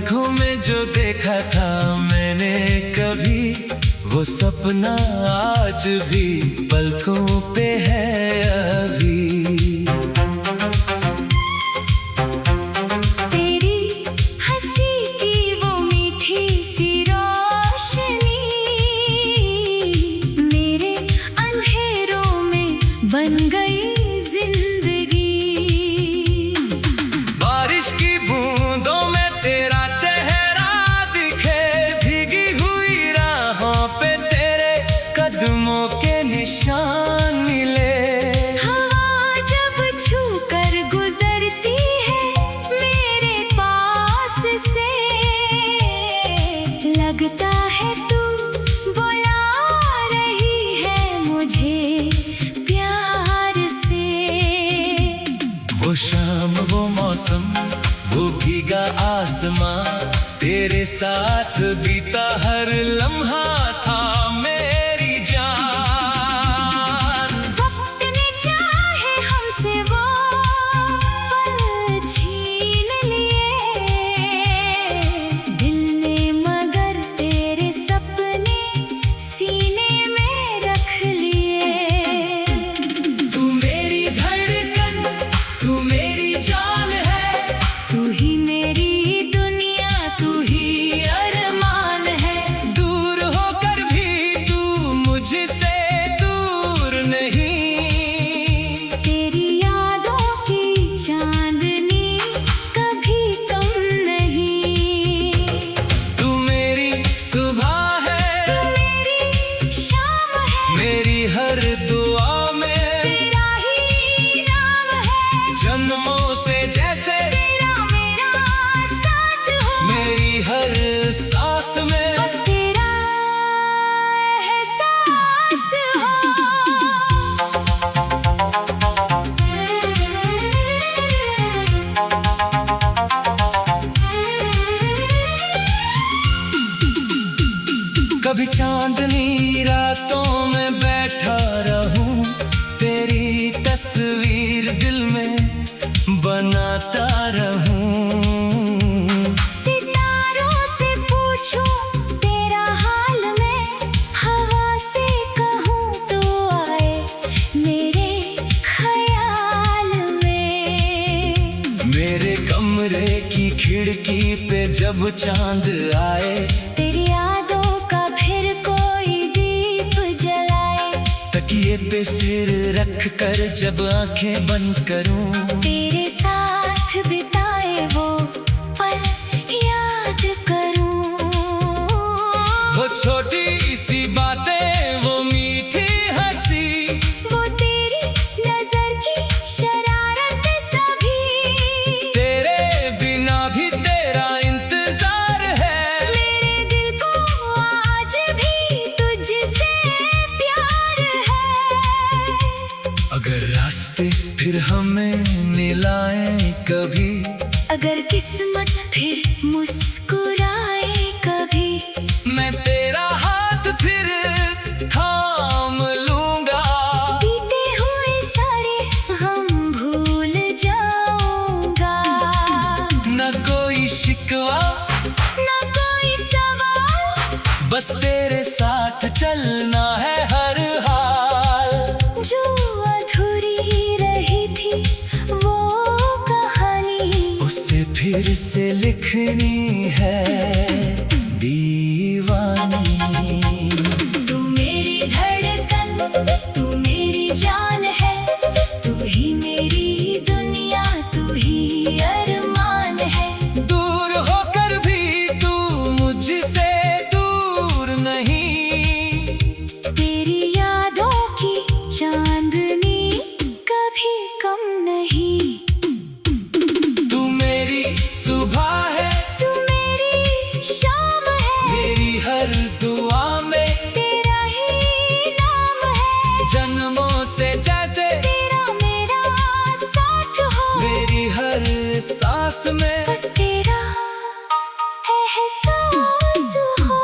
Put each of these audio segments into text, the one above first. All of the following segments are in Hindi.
आँखों में जो देखा था मैंने कभी, वो सपना आज भी पलकों पे है अभी। तेरी हंसी की वो मीठी सी रोशनी मेरे अंधेरों में बन गई जिंदगी। बारिश की बूंदों में तेरा चेहरा दिखे, भीगी हुई राहों पे तेरे कदमों के निशान मिले। हवा जब छू कर गुजरती है मेरे पास से, लगता है तू बुला रही है मुझे प्यार से। वो शाम, वो मौसम, वो भीगा आसमां, तेरे साथ बीता हर लम्हा था मेरी जान। वक्त ने चाहे हमसे वो पल छीन लिए, दिल ने मगर तेरे सपने सीने में रख लिए। तू मेरी धड़कन, तू मेरी जान है, तू ही मेरी दुनिया, तू ही अरमान है। दूर होकर भी तू मुझसे दूर नहीं। तेरी यादों की चांदनी कभी कम नहीं। तू मेरी सुबह है, तू मेरी शाम है, मेरी हर दुआ में तेरा ही नाम है। जन्मों से जैसे तेरा मेरा साथ हो, मेरी हर सांस में। बस तेरा एहसास हो। कभी चांदनी रातों में बैठा रहूं, तेरी तस्वीर दिल में बनाता रहूं। सितारों से पूछूं तेरा हाल में, हवा से कहूं तो आए मेरे ख्याल में। मेरे कमरे की खिड़की पे जब चांद आए, तेरी यादों का फिर कोई दीप जलाए। तकिए पे सिर रख कर जब आंखें बंद करूं, तेरे साथ बिताए वो पल याद करूं। वो छोटी सी बातें, वो मीठी हंसी, वो तेरी नजर की शरारत सभी, तेरे बिना भी तेरा इंतजार है। मेरे दिल को आज भी तुझसे प्यार है। अगर रास्ते फिर हमें मिलाएं कभी, अगर किस्मत फिर मुस्कुराए कभी, मैं तेरा हाथ फिर थाम लूंगा। बीते हुए सारे गम भूल जाऊंगा। न कोई शिकवा, ना कोई सवाल, बस तेरे साथ चलना है हर हाल। जो अधूरी रही थी वो कहानी, उसे फिर से लिखनी है दीवानी। तू मेरी धड़कन, तू मेरी जान है, तू ही मेरी दुनिया, तू ही अरमान है। दूर होकर भी तू मुझसे दूर नहीं। तेरी यादों की चांदनी कभी कम नहीं। तू मेरी सुबह है, तू मेरी शाम है, मेरी हर दुआ में तेरा ही नाम है। जन्मों से जैसे तेरा मेरा साथ हो, मेरी हर सांस में। बस तेरा एहसास हो।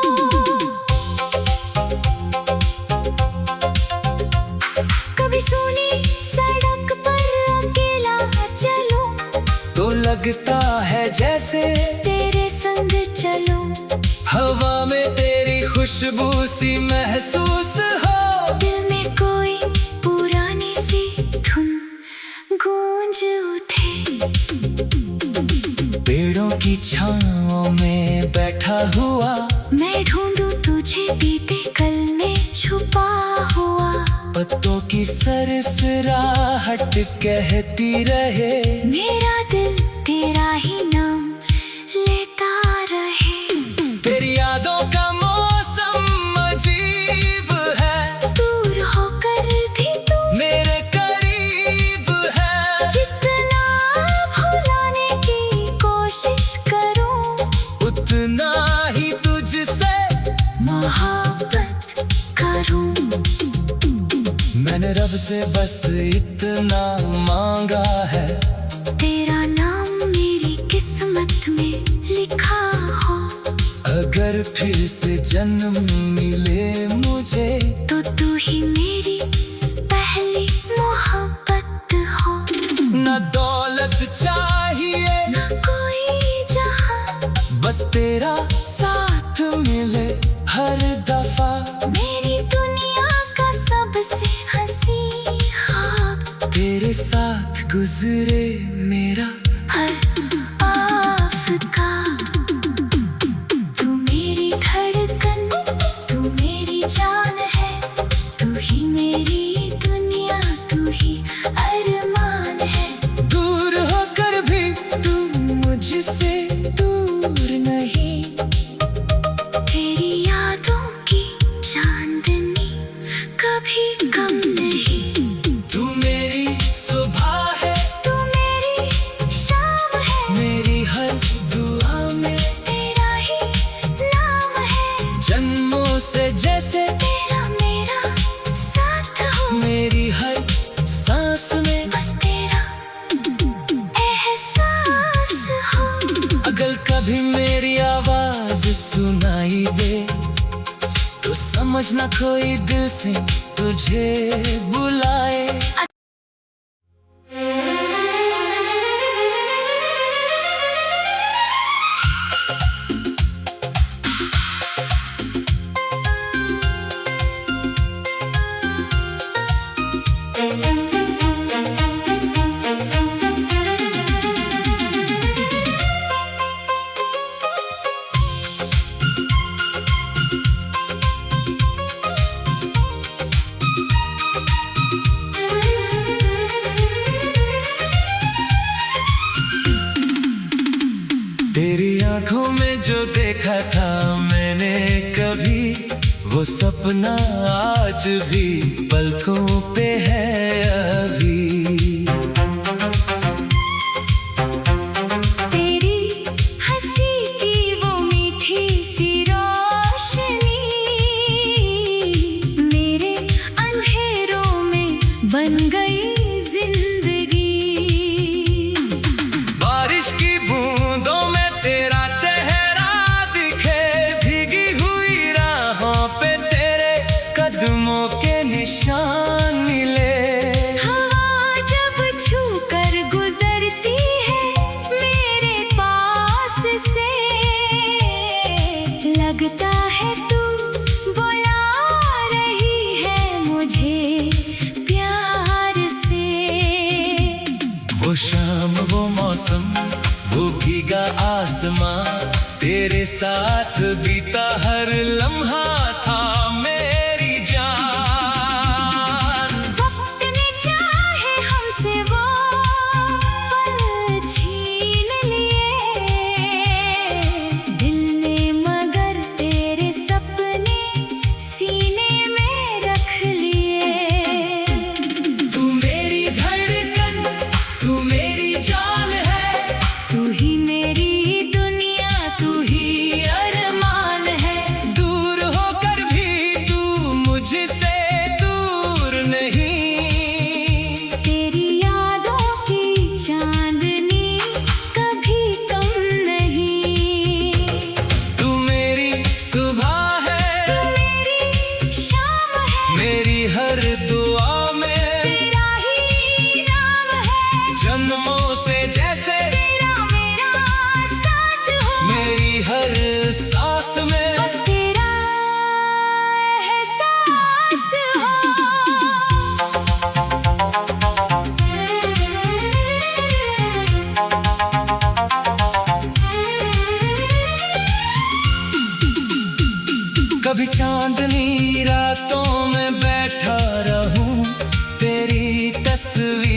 कभी सुनी सड़क पर अकेला चलूं, तो लगता है जैसे तेरे संग चलूं, हवा में तेरी खुशबू सी महसूस हो, दिल में कोई पुरानी सी धुन गूंज उठे। पेड़ों की छांव में बैठा हुआ मैं ढूंढूं तुझे बीते कल में छुपा हुआ, पत्तों की सरसराहट कहती रहे, मेरा दिल तेरा ही नाम लेता रहे। तेरी यादों का मौसम अजीब है, दूर होकर भी तू मेरे करीब है। जितना भुलाने की कोशिश करूं, उतना ही तुझसे मोहब्बत करूं। मैंने रब से बस इतना मांगा है, तेरा नाम मेरी किस्मत में लिखा हो, अगर फिर से जन्म मिले मुझे तो तू ही मेरी पहली मोहब्बत हो। न दौलत चाहिए न कोई जहां, बस तेरा साथ मिले हर दफा। मेरी दुनिया का सबसे हंसी ख्वाब, तेरे साथ गुजरे मेरा हर आफ्ताब। तू मेरी धड़कन, तू मेरी जान है, तू ही मेरी दुनिया, तू ही अरमान है। दूर होकर भी तू मुझसे दूर नहीं, तेरी यादों की चांदनी कभी कम नहीं। तू मेरी सुबह है, तू मेरी शाम है, मेरी हर दुआ में तेरा ही नाम है। जन्मों से जैसे तेरा मेरा साथ हो, मेरी हर सांस में बस तेरा एहसास हो। अगर कभी मेरी आवाज सुनाई दे, तो समझना कोई दिल से तुझे बुलाए। तेरी आंखों में जो देखा था मैंने कभी, वो सपना आज भी पलकों पे है अभी। तेरी हंसी की वो मीठी सी रोशनी, मेरे अंधेरों में बन गई जिंदगी। बारिश की बूंदों में तेरा चेहरा दिखे, भीगी हुई राहों पे तेरे कदमों के निशान मिले। हवा जब छूकर गुजरती है मेरे पास से, लगता है तू बुला रही है मुझे प्यार से। वो शाम, वो मौसम, वो भीगा आसमां, तेरे साथ बीता हर लम्हा था मेरी जान। वक्त ने चाहे हमसे वो पल छीन लिए, दिल ने मगर तेरे सपने सीने में रख लिए। तू मेरी धड़कन, तू मेरी जान है, तू ही मेरी दुनिया, तू ही अरमान है। दूर होकर भी तू मुझसे दूर नहीं। तेरी याद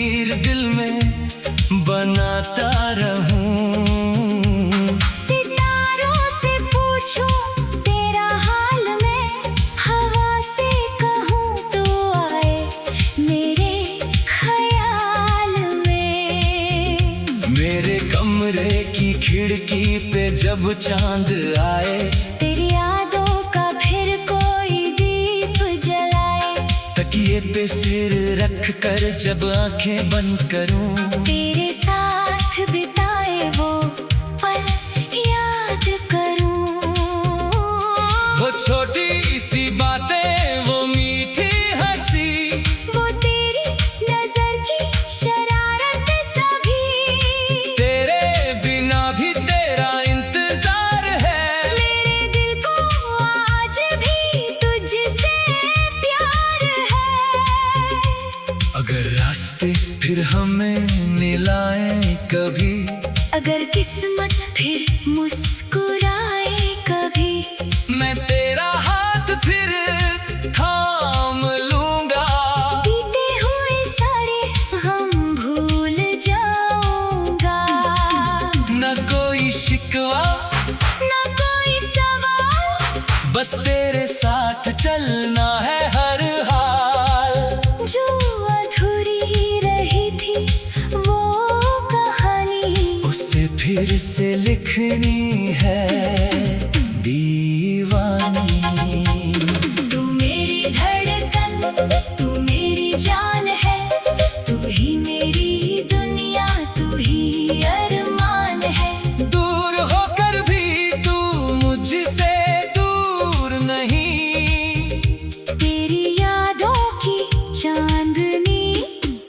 तस्वीर दिल में बनाता रहूं। सितारों से पूछूं तेरा हाल मैं, हवा से कहूँ तो आए मेरे ख्याल में। मेरे कमरे की खिड़की पे जब चांद आए, तेरी यादों का फिर कोई दीप जलाए। तकिए पे सिर रख कर जब आंखें बंद करूं, तेरे साथ बिताए वो पल याद करूं। वो छोटी सी बातें, वो मीठी हंसी, वो तेरी नजर की शरारत सभी। तेरे बिना भी तेरा इंतजार है। मेरे दिल को आज भी तुझसे प्यार है। अगर रास्ते फिर हमें मिलाएं कभी, अगर किस्मत फिर मुस्कुराए कभी, मैं तेरा हाथ फिर थाम लूंगा। बीते हुए सारे गम भूल जाऊंगा। न कोई शिकवा, ना कोई सवाल, बस तेरे साथ चलना है हर हाल। जो अधूरी रही थी वो कहानी, उसे फिर से लिखनी है दीवानी। तू मेरी धड़कन, तू मेरी जान है, तू ही मेरी दुनिया, तू ही अरमान है। दूर होकर भी तू मुझसे दूर नहीं, तेरी यादों की चांदनी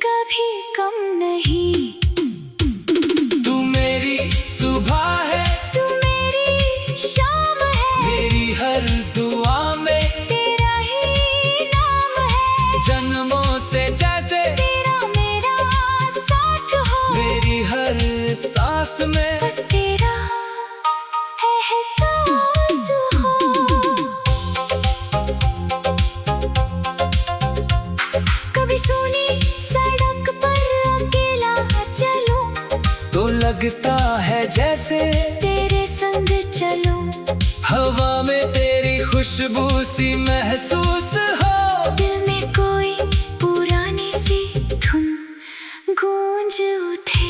कभी कम नहीं। तू मेरी सुबह है, तू मेरी शाम है, मेरी हर दुआ में तेरा ही नाम है। जन्मों से जैसे तेरा मेरा साथ हो, मेरी हर सांस में बस तेरा एहसास हो। कभी सुनी सड़क पर अकेला चलूं, तो लगता है जैसे तेरे संग चलूं। हवा में तेरी खुशबू सी महसूस हो। दिल में कोई पुरानी सी धुन गूंज उठे।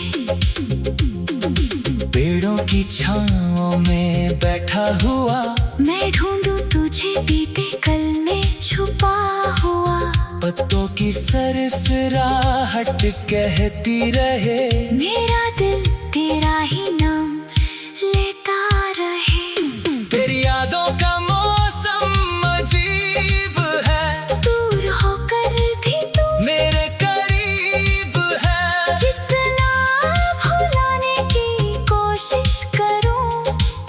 पेड़ों की छांव में बैठा हुआ, मैं ढूंढूं तुझे बीते कल में छुपा हुआ। पत्तों की सरसराहट कहती रहे, मेरा दिल तेरा ही नाम लेता रहे। तेरी यादों का मौसम अजीब है। दूर होकर भी तू मेरे करीब है। जितना भुलाने की कोशिश करूं,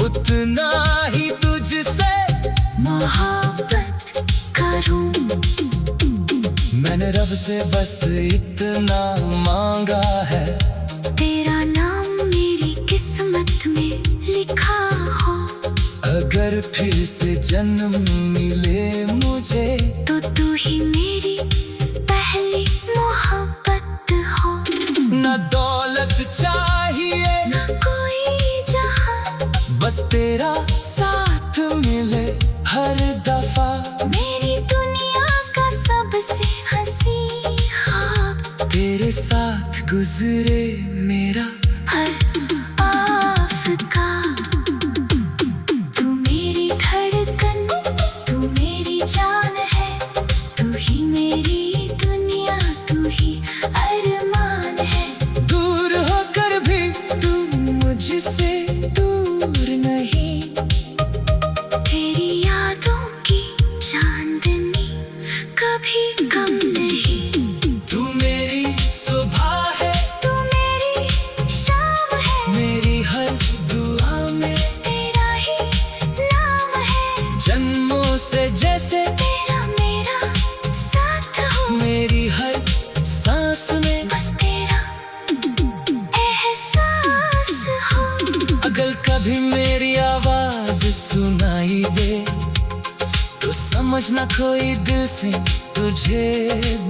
उतना ही तुझसे मोहब्बत करूं। मैंने रब से बस इतना मांगा है, तेरा नाम मेरी किस्मत में लिखा हो। अगर फिर से जन्म मिले मुझे, तो तू ही मेरी पहली मोहब्बत हो। न दौलत चाहिए, ना कोई जहां, बस तेरा साथ मिले हर दफा। मेरी दुनिया का सबसे हंसी ख्वाब, तेरे साथ गुजरे मेरा हर आफ्का। तू मेरी धड़कन, तू मेरी जान है, तू ही मेरी दुनिया, तू ही अरमान है। दूर होकर भी तू मुझसे दूर नहीं, तेरी यादों की चांदनी कभी कम नहीं। तू मेरी सुबह है, तू मेरी शाम है, मेरी हर दुआ में तेरा ही नाम है। जन्मों से जैसे तेरा मेरा साथ हो, मेरी हर सांस में बस तेरा एहसास हो। अगर कभी मेरी आवाज सुनाई दे, तो समझना कोई दिल से तुझे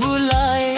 बुलाए।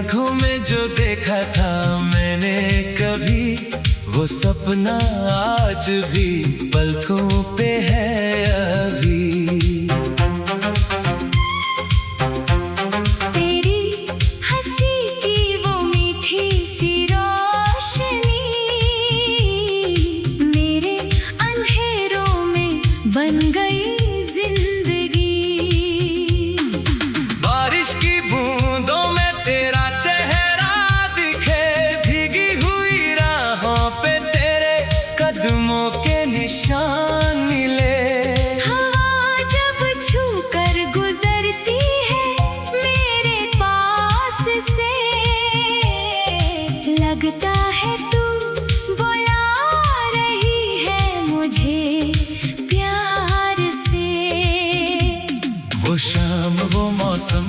आंखों में जो देखा था मैंने कभी, वो सपना आज भी पलकों पे है अभी। तेरी हंसी की वो मीठी सी रोशनी मेरे अंधेरों में बन गई जिंदगी। बारिश की बूंदों में तेरा चेहरा दिखे, भीगी हुई राहों पे तेरे कदमों के निशान मिले। हवा जब छूकर गुजरती है मेरे पास से, लगता है तू बुला रही है मुझे प्यार से। वो शाम, वो मौसम,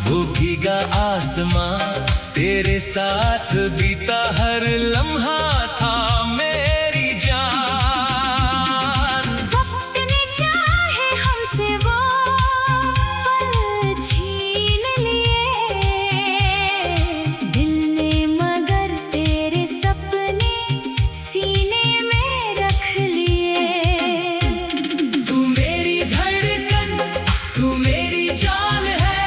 वो भीगा आसमां, तेरे साथ बीता हर लम्हा था मेरी जान। वक्त ने चाहे हमसे वो पल छीन लिए, दिल ने मगर तेरे सपने सीने में रख लिए। तू मेरी धड़कन, तू मेरी जान है,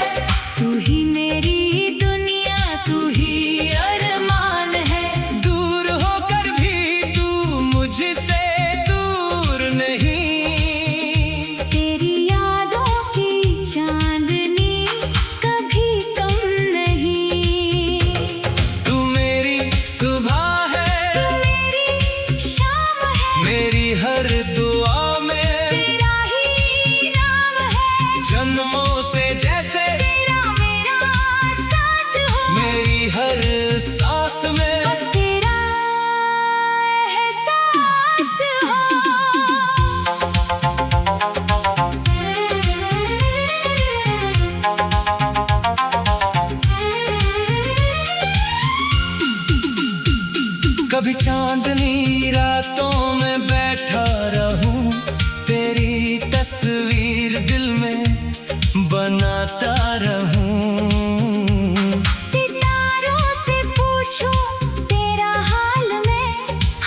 तू ही मेरी दुनिया, तू ही अरमान है। दूर होकर भी तू मुझसे दूर नहीं। तेरी यादों की चांदनी कभी कम नहीं। तू मेरी सुबह है, तू मेरी शाम है, मेरी हर दुआ में तेरा ही नाम है। जन्मों से जैसे तेरा मेरा साथ हो, मेरी हर सांस में। बस तेरा एहसास हो। कभी चांदनी रातों में बैठा रहूं, तेरी तस्वीर दिल में बनाता रहूं। सितारों से पूछूं तेरा हाल मैं,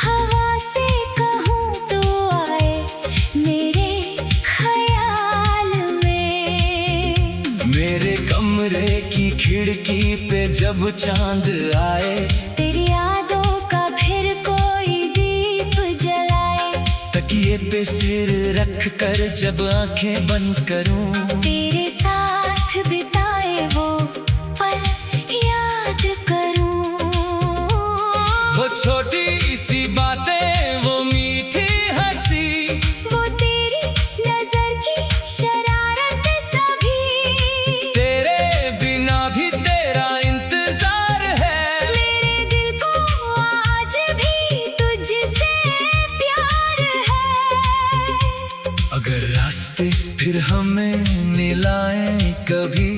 हवा से कहूँ तो आए मेरे ख्याल में। मेरे कमरे की खिड़की पे जब चांद आए, तेरी यादों का फिर कोई दीप जलाए। तकिए पे सिर रख कर जब आंखें बंद करूं, तेरे साथ बिताए वो पल याद करूं। वो छोटी सी बातें, वो मीठी हंसी, वो तेरी नजर की शरारत सभी, तेरे बिना भी तेरा इंतजार है। मेरे दिल को आज भी तुझसे प्यार है। अगर रास्ते फिर हमें मिलाएं कभी,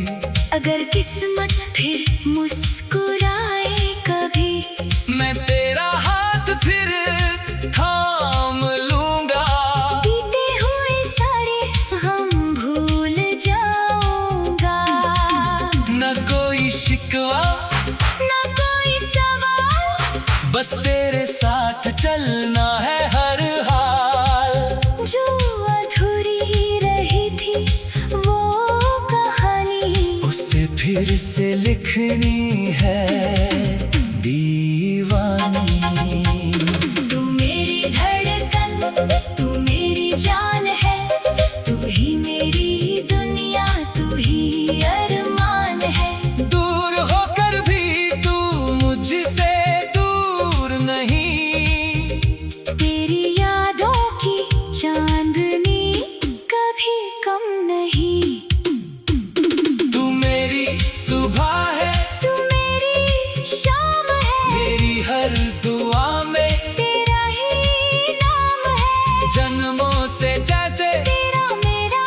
अगर किस्मत फिर मुस्कुराए कभी, मैं तेरा हाथ फिर थाम लूंगा। बीते हुए सारे हम भूल जाऊंगा। न कोई शिकवा, ना कोई सवाल, बस तेरे साथ चलना है हर हाल। जो अधूरी रही थी वो कहानी, उसे फिर से लिखनी है दीवानी। तू मेरी धड़कन, तू मेरी जान है, तू ही मेरी दुनिया, तू ही अरमान है। दूर होकर भी तू मुझसे दूर नहीं। तेरी यादों की चांदनी कभी कम नहीं। तू मेरी सुबह है, तू मेरी शाम है, मेरी हर दुआ में तेरा ही नाम है। जन्मों से जैसे तेरा मेरा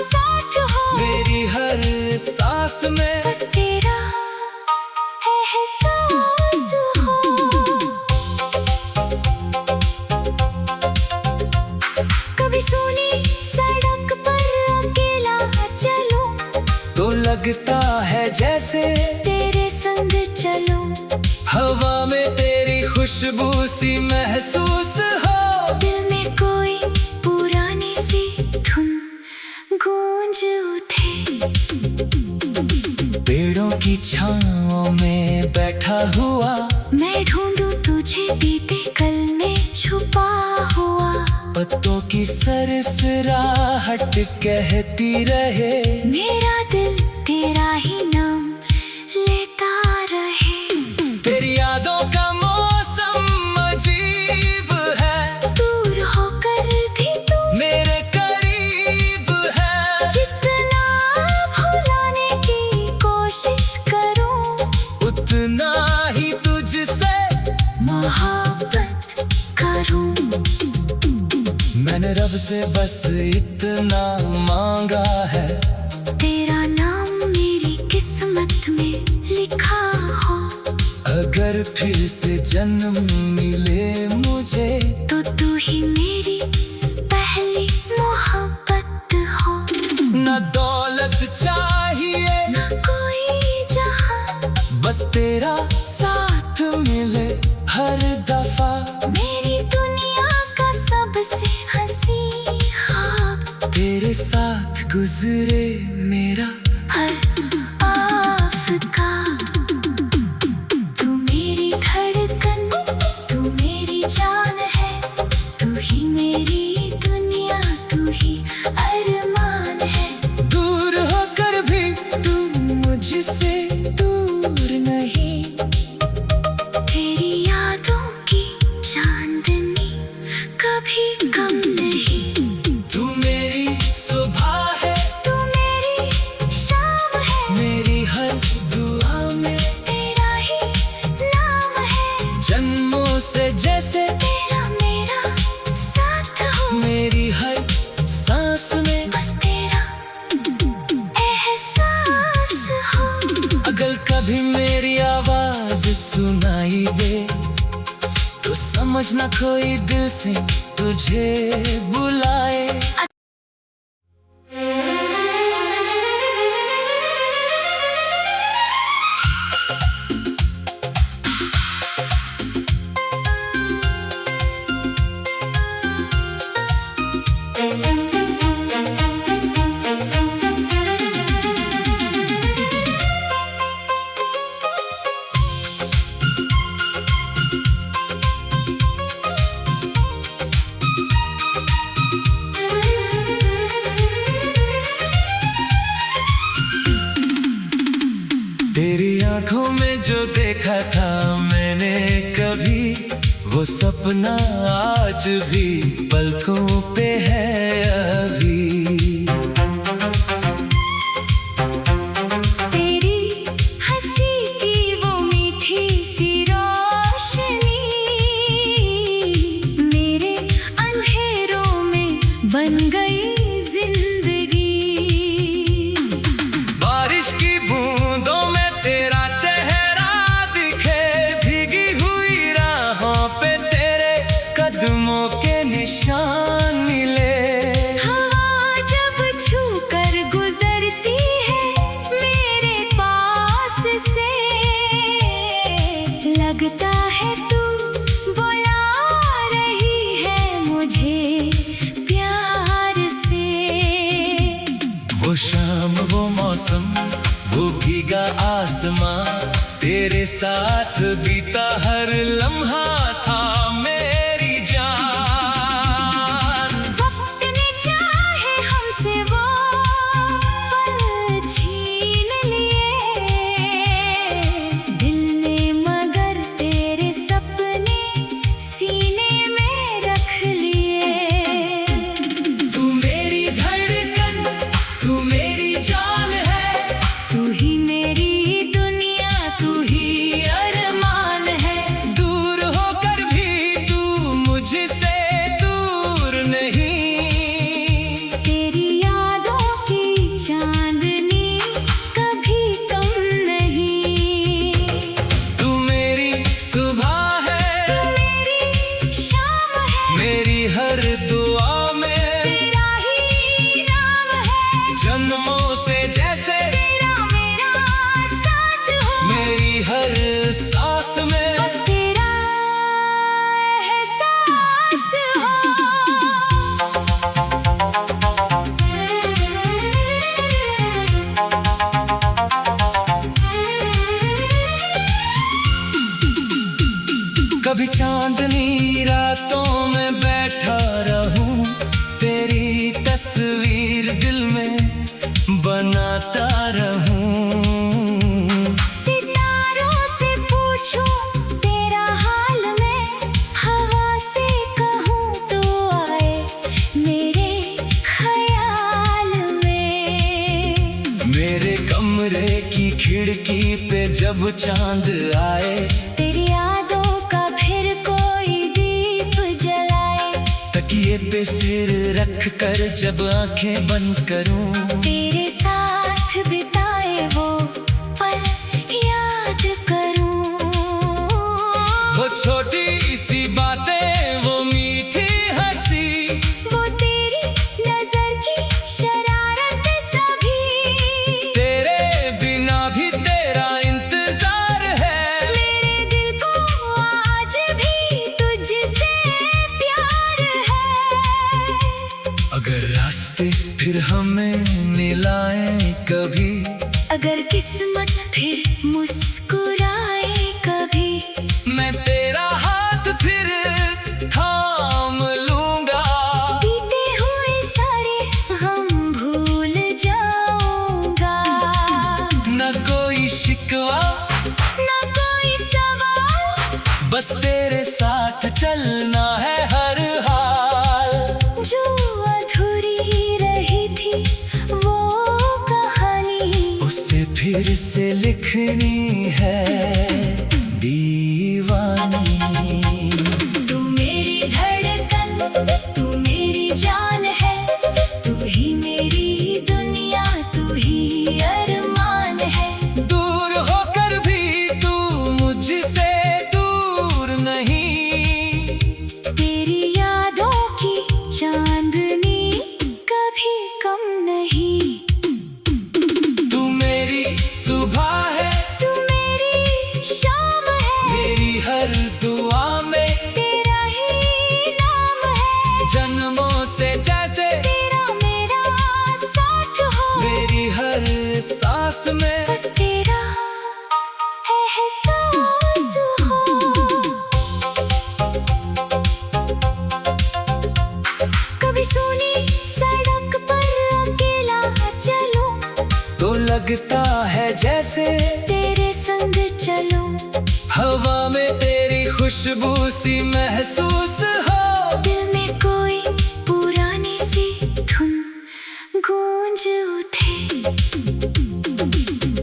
साथ हो, मेरी हर सांस में। बस तेरा एहसास हो। कभी सुनी सड़क पर अकेला चलूं, तो लगता है जैसे तेरे संग हवा में तेरी खुशबू सी महसूस हो। दिल में कोई पुरानी सी धुन गूंज उठे। पेड़ों की छांव में बैठा हुआ मैं ढूंढूं तुझे बीते कल में छुपा हुआ। पत्तों की सरसराहट कहती रहे, मेरा दिल तेरा ही नाम लेता रहे। तेरी यादों का मौसम अजीब है। दूर होकर भी तू मेरे करीब है। जितना भुलाने की कोशिश करूं, उतना ही तुझसे मोहब्बत करूं। मैंने रब से बस इतना मांगा है, तेरा नाम मेरी किस्मत में लिखा हो। अगर फिर से जन्म मिले मुझे तो तू ही मेरी पहली मोहब्बत हो। न दौलत चाहिए न कोई जहां, बस तेरा साथ मिले हर दफा। मेरी दुनिया का सबसे हंसी ख्वाब, तेरे साथ गुजरे मेरा हर आफ्ताब। तू मेरी धड़कन, तू मेरी जान है। तू ही मेरी दुनिया, तू ही अरमान है। दूर होकर भी तू मुझसे दूर नहीं। तेरी यादों की चांदनी कभी कम नहीं। तू मेरी सुबह है, तू मेरी शाम है। मेरी हर दुआ में तेरा ही नाम है। जन्मों से जैसे तेरा मेरा साथ हो। मेरी हर सांस में बस तेरा एहसास हो। अगर कभी मेरी आवाज सुनाई दे तो समझना कोई दिल से तुझे बुलाए। तेरी आंखों में जो देखा था मैंने कभी, वो सपना आज भी पलकों पे है अभी। तेरी हंसी की वो मीठी सी रोशनी मेरे अंधेरों में बन गई जिंदगी। बारिश की बूंदों में तेरा चेहरा दिखे, भीगी हुई राहों पे तेरे कदमों के निशान मिले। हवा जब छू कर गुजरती है मेरे पास से, लगता है तू बुला रही है मुझे प्यार से। वो शाम, वो मौसम, वो भीगा आसमां, तेरे साथ बीता हर लम्हा था मेरी जान। वक्त ने चाहे हमसे वो पल छीन लिए, दिल ने मगर तेरे सपने सीने में रख लिए। तू मेरी धड़कन, तू मेरी जान है। तू ही मेरी दुनिया, तू ही अरमान है। दूर होकर भी तू मुझसे दूर नहीं। तेरी यादों की चांदनी कभी कम नहीं। तू मेरी सुबह है, तू मेरी शाम है। मेरी हर दुआ में तेरा ही नाम है। जन्मों से जैसे तेरा मेरा साथ हो। मेरी हर सांस में रातों में बैठा रहूं, तेरी तस्वीर दिल में बनाता रहूं। सितारों से पूछूं तेरा हाल में, हवा से कहूं तो आए मेरे ख्याल में। मेरे कमरे की खिड़की पे जब चांद आए, तेरी यादों का फिर कोई दीप जलाए। तकिए पे सिर रख कर जब आंखें बंद करूं, तेरे साथ बिताए वो पल याद करूं। वो छोटी सी बातें, वो मीठी हंसी, वो तेरी नजर की शरारत सभी। तेरे बिना भी तेरा इंतजार है। मेरे दिल को आज भी तुझसे प्यार है। अगर रास्ते फिर हमें मिलाएं कभी, अगर किस्मत फिर मुस्कुराए कभी, मैं तेरा हाथ फिर थाम लूंगा। बीते हुए सारे हम भूल जाऊंगा। न कोई शिकवा, ना कोई सवाल, बस तेरे साथ चलना है हर हाल। जो अधूरी रही थी वो कहानी, उसे फिर से लिखनी है दीवानी। तू मेरी धड़कन, तू मेरी जान है। तू ही मेरी दुनिया, तू ही अरमान है। दूर होकर भी तू मुझसे दूर नहीं। तेरी यादों की चांदनी कभी कम नहीं। तू मेरी सुबह है, तू मेरी शाम है। मेरी हर दुआ में तेरा ही नाम है। जन्मों से जैसे तेरा मेरा साथ हो, मेरी हर सांस में बस तेरा एहसास हो। कभी सुनी सड़क पर अकेला चलूं, तो लगता है जैसे तेरे संग चलूं। हवा में तेरी खुशबू सी महसूस हो। दिल में कोई पुरानी सी धुन गूंज उठे।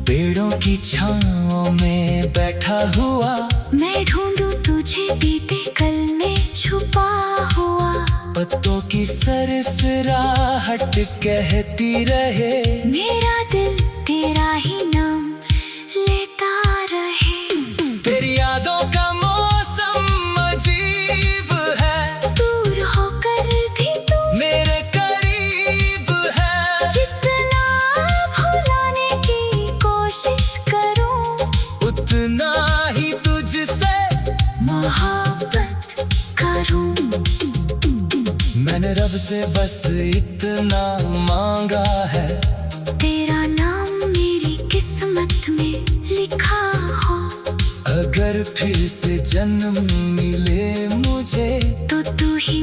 पेड़ों की छांव में बैठा हुआ, मैं ढूंढूं तुझे बीते कल में छुपा हुआ। पत्तों की सरसराहट कहती रहे, मेरा दिल तेरा ही नाम लेता रहे। तेरी यादों का मौसम अजीब है। दूर होकर भी तू मेरे करीब है। जितना भुलाने की कोशिश करूं, उतना ही तुझसे मोहब्बत करूं। मैंने रब से बस इतना मांगा है, तेरा नाम मेरी किस्मत में लिखा हो। अगर फिर से जन्म मिले मुझे, तो तू ही